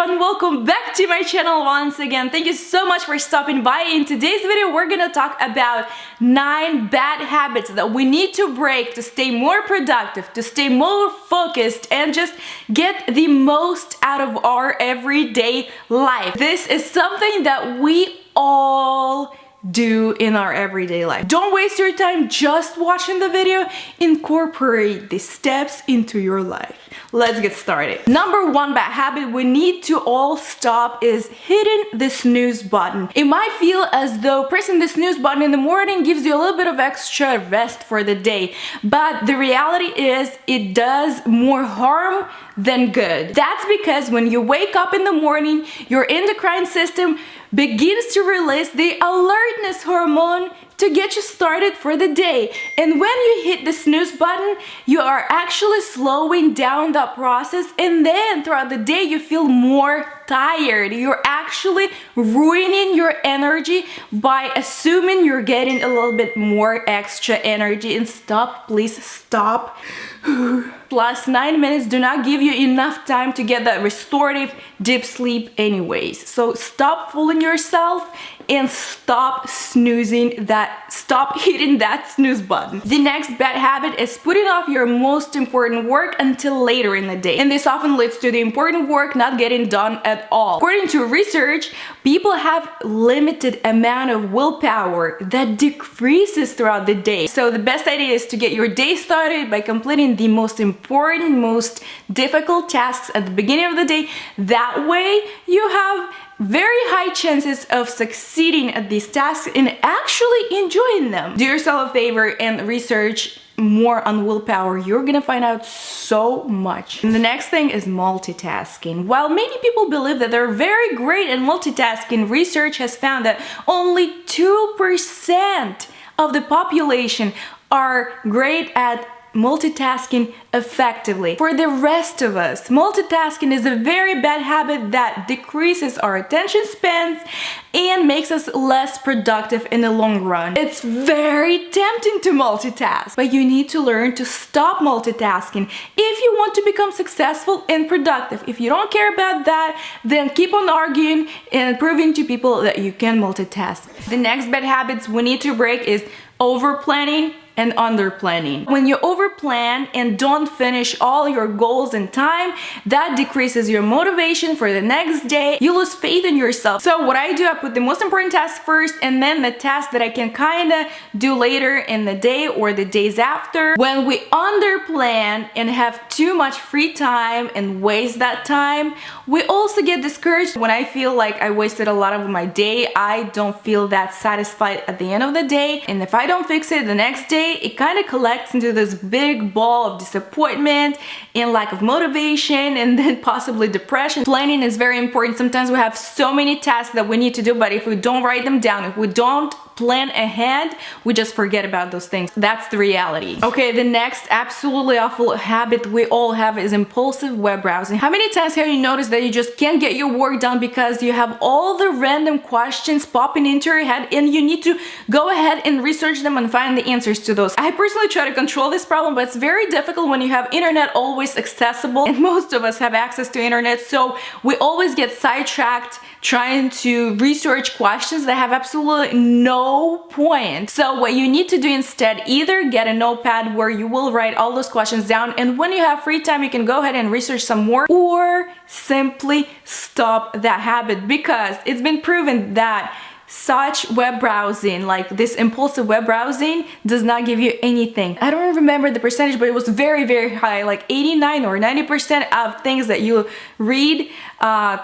everyone, welcome back to my channel once again. Thank you so much for stopping by. In today's video we're gonna talk about 9 bad habits that we need to break to stay more productive, to stay more focused, and just get the most out of our everyday life. This is something that we all do in our everyday life. Don't waste your time just watching the video. Incorporate the steps into your life. Let's get started. Number 1 bad habit we need to all stop is hitting the snooze button. It might feel as though pressing the snooze button in the morning gives you a little bit of extra rest for the day, but the reality is it does more harm than good. That's because when you wake up in the morning, your endocrine system begins to release the alertness hormone to get you started for the day. And when you hit the snooze button, you are actually slowing down that process, and then throughout the day you feel more tired. You're actually ruining your energy by assuming you're getting a little bit more extra energy. And stop, please stop. Last 9 minutes do not give you enough time to get that restorative deep sleep anyways. So stop fooling yourself and stop hitting that snooze button. The next bad habit is putting off your most important work until later in the day. And this often leads to the important work not getting done at all. According to research, people have limited amount of willpower that decreases throughout the day. So the best idea is to get your day started by completing the most important, most difficult tasks at the beginning of the day. That way you have very high chances of succeeding at these tasks and actually enjoying them. Do yourself a favor and research more on willpower. You're gonna find out so much. And the next thing is multitasking. While many people believe that they're very great at multitasking, research has found that only 2% of the population are great at multitasking effectively. For the rest of us, multitasking is a very bad habit that decreases our attention spans and makes us less productive in the long run. It's very tempting to multitask, but you need to learn to stop multitasking if you want to become successful and productive. If you don't care about that, then keep on arguing and proving to people that you can multitask. The next bad habits we need to break is over planning and under planning. When you over plan and don't finish all your goals in time, that decreases your motivation for the next day. You lose faith in yourself. So what I do, I put the most important task first and then the task that I can kinda do later in the day or the days after. When we under plan and have too much free time and waste that time, we also get discouraged. When I feel like I wasted a lot of my day, I don't feel that satisfied at the end of the day. And if I don't fix it the next day, it kind of collects into this big ball of disappointment and lack of motivation and then possibly depression. Planning is very important. Sometimes we have so many tasks that we need to do, but if we don't write them down, if we don't plan ahead, we just forget about those things. That's the reality. Okay, the next absolutely awful habit we all have is impulsive web browsing. How many times have you noticed that you just can't get your work done because you have all the random questions popping into your head and you need to go ahead and research them and find the answers to those? I personally try to control this problem, but it's very difficult when you have internet always accessible, and most of us have access to internet, so we always get sidetracked trying to research questions that have absolutely no point. So what you need to do instead, either get a notepad where you will write all those questions down, and when you have free time you can go ahead and research some more, or simply stop that habit, because it's been proven that such web browsing, like this impulsive web browsing, does not give you anything. I don't remember the percentage, but it was very, very high, like 89 or 90% of things that you read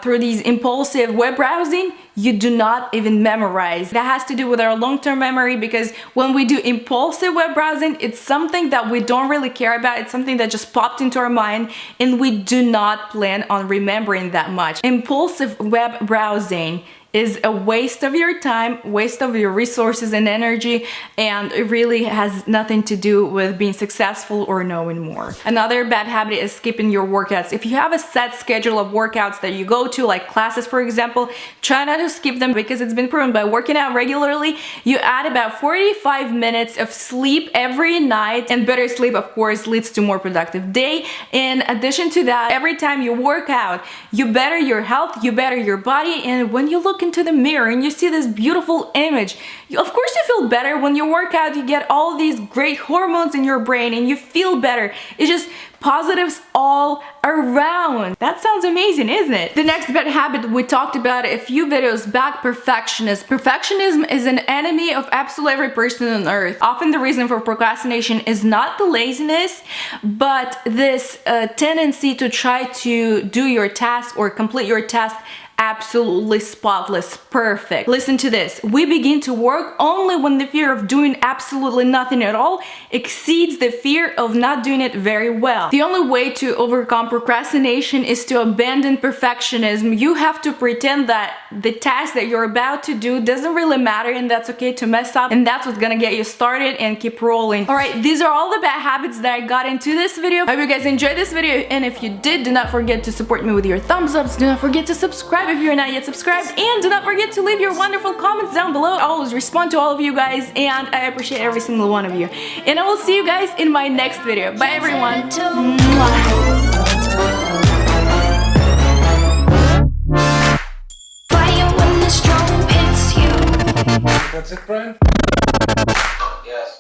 through these impulsive web browsing, you do not even memorize. That has to do with our long-term memory, because when we do impulsive web browsing, it's something that we don't really care about. It's something that just popped into our mind and we do not plan on remembering that much. Impulsive web browsing is a waste of your time, waste of your resources and energy, and it really has nothing to do with being successful or knowing more. Another bad habit is skipping your workouts. If you have a set schedule of workouts that you go to, like classes for example, try not to skip them, because it's been proven by working out regularly, you add about 45 minutes of sleep every night, and better sleep of course leads to more productive day. In addition to that, every time you work out, you better your health, you better your body, and when you look into the mirror and you see this beautiful image, of course you feel better. When you work out, you get all these great hormones in your brain and you feel better. It's just positives all around. That sounds amazing, isn't it? The next bad habit we talked about a few videos back, perfectionism. Perfectionism is an enemy of absolutely every person on earth. Often the reason for procrastination is not the laziness, but this tendency to try to do your task or complete your task absolutely spotless, perfect. Listen to this. We begin to work only when the fear of doing absolutely nothing at all exceeds the fear of not doing it very well. The only way to overcome procrastination is to abandon perfectionism. You have to pretend that the task that you're about to do doesn't really matter, and that's okay to mess up, and that's what's gonna get you started and keep rolling. Alright, these are all the bad habits that I got into this video. I hope you guys enjoyed this video, and if you did, do not forget to support me with your thumbs ups. Do not forget to subscribe if you're not yet subscribed, and do not forget to leave your wonderful comments down below. I always respond to all of you guys, and I appreciate every single one of you. And I will see you guys in my next video. Bye everyone. Mwah. That's it, Brian? Yes.